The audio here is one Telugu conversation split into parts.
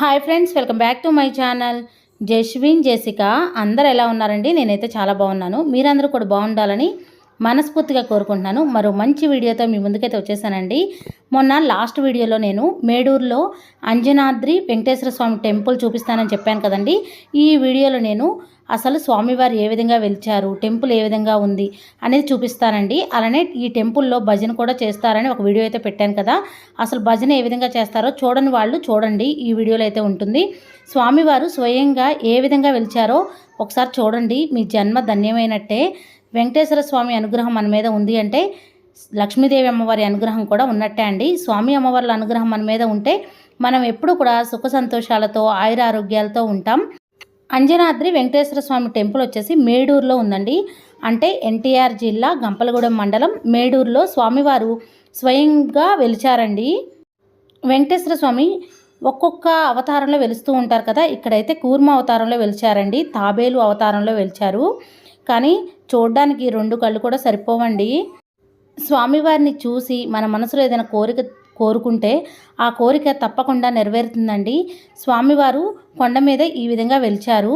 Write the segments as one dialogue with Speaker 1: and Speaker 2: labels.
Speaker 1: Hi friends, welcome back to my channel. Jaswin జెసిక అందరూ ఎలా ఉన్నారండి? నేనైతే చాలా బాగున్నాను. మీరందరూ కూడా బాగుండాలని మనస్ఫూర్తిగా కోరుకుంటున్నాను. మరో మంచి వీడియోతో మీ ముందుకైతే వచ్చేసానండి. మొన్న లాస్ట్ వీడియోలో నేను మేడూరులో అంజనాద్రి వెంకటేశ్వర స్వామి టెంపుల్ చూపిస్తానని చెప్పాను కదండి. ఈ వీడియోలో నేను అసలు స్వామివారు ఏ విధంగా వెలిచారు, టెంపుల్ ఏ విధంగా ఉంది అనేది చూపిస్తానండి. అలానే ఈ టెంపుల్లో భజన కూడా చేస్తారని ఒక వీడియో అయితే పెట్టాను కదా. అసలు భజన ఏ విధంగా చేస్తారో చూడని వాళ్ళు చూడండి, ఈ వీడియోలో అయితే ఉంటుంది. స్వామివారు స్వయంగా ఏ విధంగా వెలిచారో ఒకసారి చూడండి, మీ జన్మ ధన్యమైనట్టే. వెంకటేశ్వర స్వామి అనుగ్రహం మన మీద ఉంది అంటే లక్ష్మీదేవి అమ్మవారి అనుగ్రహం కూడా ఉన్నట్టే అండి. స్వామి అమ్మవార్ల అనుగ్రహం మన మీద ఉంటే మనం ఎప్పుడు కూడా సుఖ సంతోషాలతో ఆయుర ఆరోగ్యాలతో ఉంటాం. అంజనాద్రి వెంకటేశ్వర స్వామి టెంపుల్ వచ్చేసి మేడూరులో ఉందండి. అంటే ఎన్టీఆర్ జిల్లా గంపలగూడెం మండలం మేడూరులో స్వామివారు స్వయంగా వెలిచారండి. వెంకటేశ్వర స్వామి ఒక్కొక్క అవతారంలో వెలుస్తూ ఉంటారు కదా. ఇక్కడైతే కూర్మ అవతారంలో వెలిచారండి, తాబేలు అవతారంలో వెలిచారు. కానీ చూడడానికి రెండు కళ్ళు కూడా సరిపోవండి. స్వామివారిని చూసి మన మనసులో ఏదైనా కోరుకుంటే ఆ కోరిక తప్పకుండా నెరవేరుతుందండి. స్వామివారు కొండ మీద ఈ విధంగా వెలిచారు.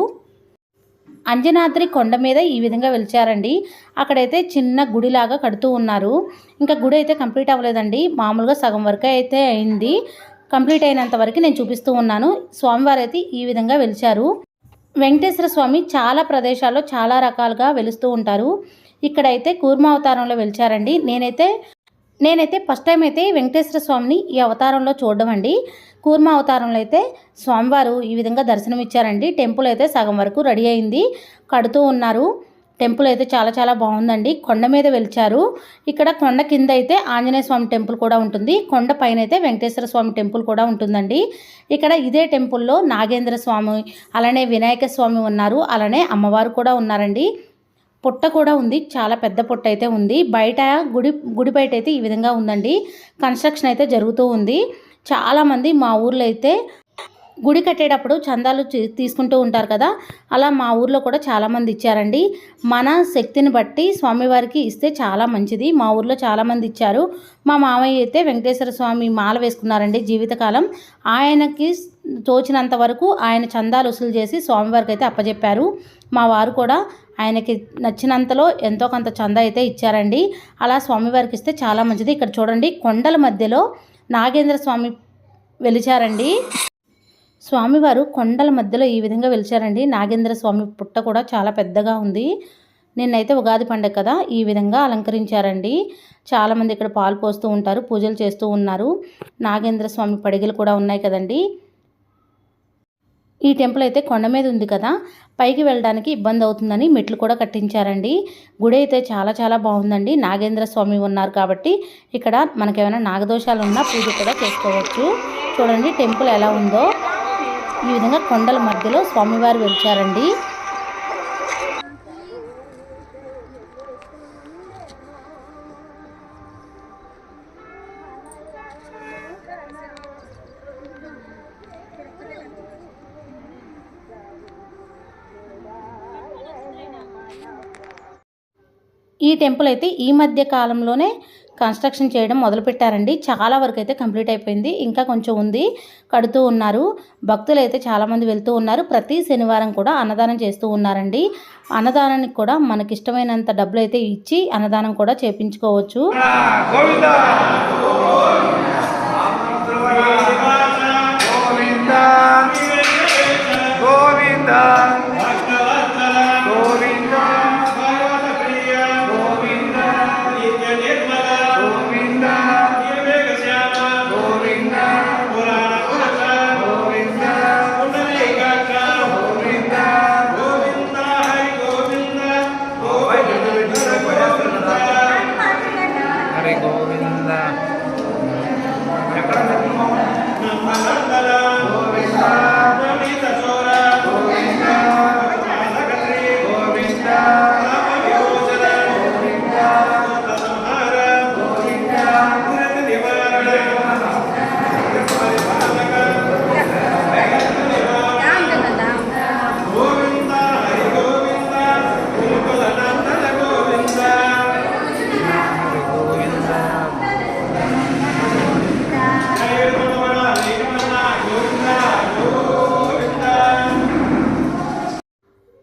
Speaker 1: అంజనాద్రి కొండ మీద ఈ విధంగా వెలిచారండి. అక్కడైతే చిన్న గుడిలాగా కడుతూ ఉన్నారు. ఇంకా గుడి అయితే కంప్లీట్ అవ్వలేదండి, మామూలుగా సగం వరకు అయితే అయింది. కంప్లీట్ అయినంత వరకు నేను చూపిస్తూ ఉన్నాను. స్వామివారు అయితే ఈ విధంగా వెలిచారు. వెంకటేశ్వర స్వామి చాలా ప్రదేశాల్లో చాలా రకాలుగా వెలుస్తూ ఉంటారు. ఇక్కడైతే కూర్మావతారంలో వెలిచారండి. నేనైతే ఫస్ట్ టైం అయితే వెంకటేశ్వర స్వామిని ఈ అవతారంలో చూడడం అండి. కూర్మ అవతారంలో అయితే స్వామివారు ఈ విధంగా దర్శనమిచ్చారండి. టెంపుల్ అయితే సగం వరకు రెడీ అయింది, కడుతూ ఉన్నారు. టెంపుల్ అయితే చాలా చాలా బాగుందండి. కొండ మీద వెలిచారు. ఇక్కడ కొండ కింద అయితే ఆంజనేయ స్వామి టెంపుల్ కూడా ఉంటుంది, కొండ పైన అయితే వెంకటేశ్వర స్వామి టెంపుల్ కూడా ఉంటుందండి. ఇక్కడ ఇదే టెంపుల్లో నాగేంద్ర స్వామి అలానే వినాయక స్వామి ఉన్నారు, అలానే అమ్మవారు కూడా ఉన్నారండి. పుట్ట కూడా ఉంది, చాలా పెద్ద పుట్ట అయితే ఉంది. బయట గుడి బయట అయితే ఈ విధంగా ఉందండి. కన్స్ట్రక్షన్ అయితే జరుగుతూ ఉంది. చాలామంది మా ఊర్లో అయితే గుడి కట్టేటప్పుడు చందాలు తీసుకుంటూ ఉంటారు కదా, అలా మా ఊర్లో కూడా చాలామంది ఇచ్చారండి. మన శక్తిని బట్టి స్వామివారికి ఇస్తే చాలా మంచిది. మా ఊర్లో చాలామంది ఇచ్చారు. మా మామయ్య అయితే వెంకటేశ్వర స్వామి మాల వేసుకున్నారండి జీవితకాలం. ఆయనకి తోచినంత వరకు ఆయన చందాలు వసూలు చేసి స్వామివారికి అయితే అప్పచెప్పారు. మా వారు కూడా ఆయనకి నచ్చినంతలో ఎంతో కొంత చందా అయితే ఇచ్చారండి. అలా స్వామివారికి ఇస్తే చాలా మంచిది. ఇక్కడ చూడండి, కొండల మధ్యలో నాగేంద్ర స్వామి వెలిచారండి. స్వామివారు కొండల మధ్యలో ఈ విధంగా వెలిచారండి. నాగేంద్ర స్వామి పుట్ట కూడా చాలా పెద్దగా ఉంది. నిన్నైతే ఉగాది పండుగ కదా, ఈ విధంగా అలంకరించారండి. చాలామంది ఇక్కడ పాలు పోస్తూ ఉంటారు, పూజలు చేస్తూ ఉన్నారు. నాగేంద్ర స్వామి పడిగలు కూడా ఉన్నాయి కదండి. ఈ టెంపుల్ అయితే కొండ మీద ఉంది కదా, పైకి వెళ్ళడానికి ఇబ్బంది అవుతుందని మెట్లు కూడా కట్టించారండి. గుడి అయితే చాలా చాలా బాగుందండి. నాగేంద్ర స్వామి ఉన్నారు కాబట్టి ఇక్కడ మనకేమైనా నాగదోషాలు ఉన్నా పూజ కూడా చేసుకోవచ్చు. చూడండి టెంపుల్ ఎలా ఉందో. ఈ విధంగా కొండల మధ్యలో స్వామివారు వెలిచారండి. ఈ టెంపుల్ అయితే ఈ మధ్య కాలంలోనే కన్స్ట్రక్షన్ చేయడం మొదలుపెట్టారండి. చాలా వరకు అయితే కంప్లీట్ అయిపోయింది, ఇంకా కొంచెం ఉంది, కడుతూ ఉన్నారు. భక్తులు అయితే చాలామంది వెళ్తూ ఉన్నారు. ప్రతి శనివారం కూడా అన్నదానం చేస్తూ ఉన్నారండి. అన్నదానానికి కూడా మనకి ఇష్టమైనంత డబ్బులు అయితే ఇచ్చి అన్నదానం కూడా చేపించుకోవచ్చు.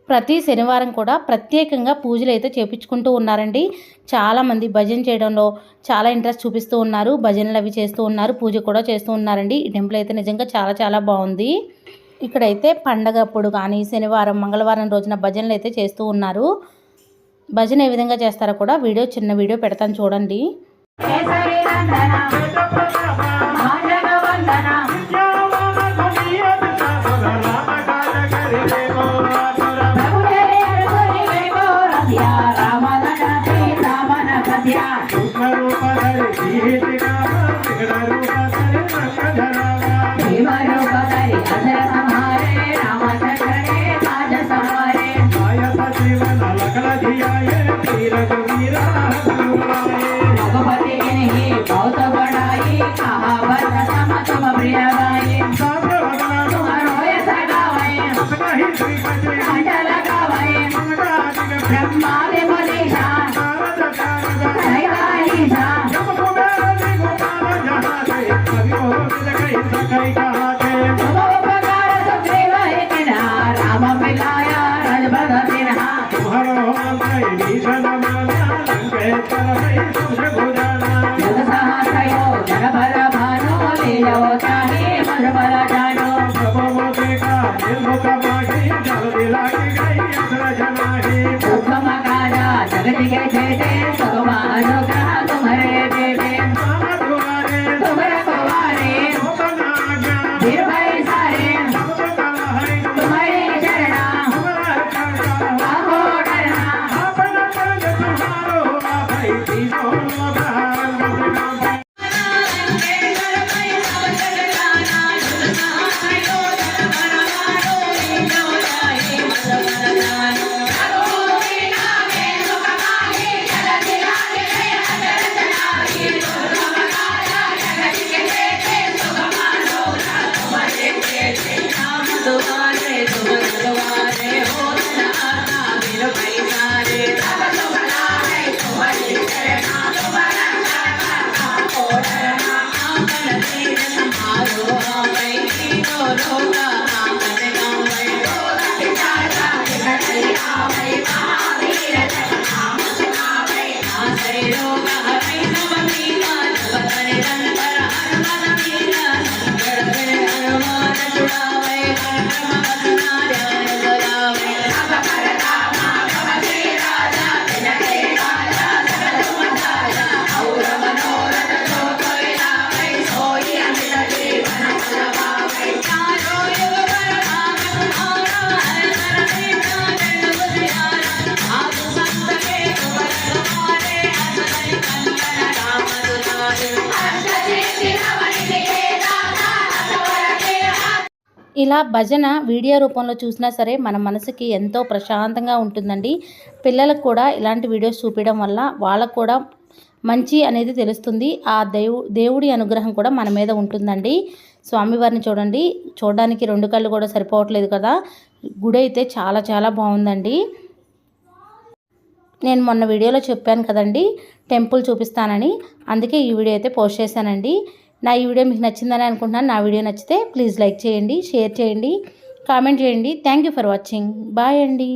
Speaker 1: ప్రతి శనివారం కూడా ప్రత్యేకంగా పూజలు అయితే చేపించుకుంటూ ఉన్నారండి. చాలామంది భజన చేయడంలో చాలా ఇంట్రెస్ట్ చూపిస్తూ ఉన్నారు. భజనలు అవి చేస్తూ ఉన్నారు, పూజ కూడా చేస్తూ ఉన్నారండి. ఈ టెంపుల్ అయితే నిజంగా చాలా చాలా బాగుంది. ఇక్కడైతే పండగప్పుడు కానీ శనివారం మంగళవారం రోజున భజనలు అయితే చేస్తూ ఉన్నారు. భజన ఏ విధంగా చేస్తారో కూడా చిన్న వీడియో పెడతాను చూడండి. ఇలా భజన వీడియో రూపంలో చూసినా సరే మన మనసుకి ఎంతో ప్రశాంతంగా ఉంటుందండి. పిల్లలకు కూడా ఇలాంటి వీడియోస్ చూపించడం వల్ల వాళ్ళకు కూడా మంచి అనేది తెలుస్తుంది. ఆ దేవుడి అనుగ్రహం కూడా మన మీద ఉంటుందండి. స్వామివారిని చూడండి, చూడడానికి 2 కళ్ళు కూడా సరిపోవట్లేదు కదా. గుడి అయితే చాలా చాలా బాగుందండి. నేను మొన్న వీడియోలో చెప్పాను కదండి టెంపుల్ చూపిస్తానని, అందుకే ఈ వీడియో అయితే పోస్ట్ చేశానండి. నా ఈ వీడియో మీకు నచ్చిందని అనుకుంటున్నాను. నా వీడియో నచ్చితే ప్లీజ్ లైక్ చేయండి, షేర్ చేయండి, కామెంట్ చేయండి. Thank you for watching. Bye అండి.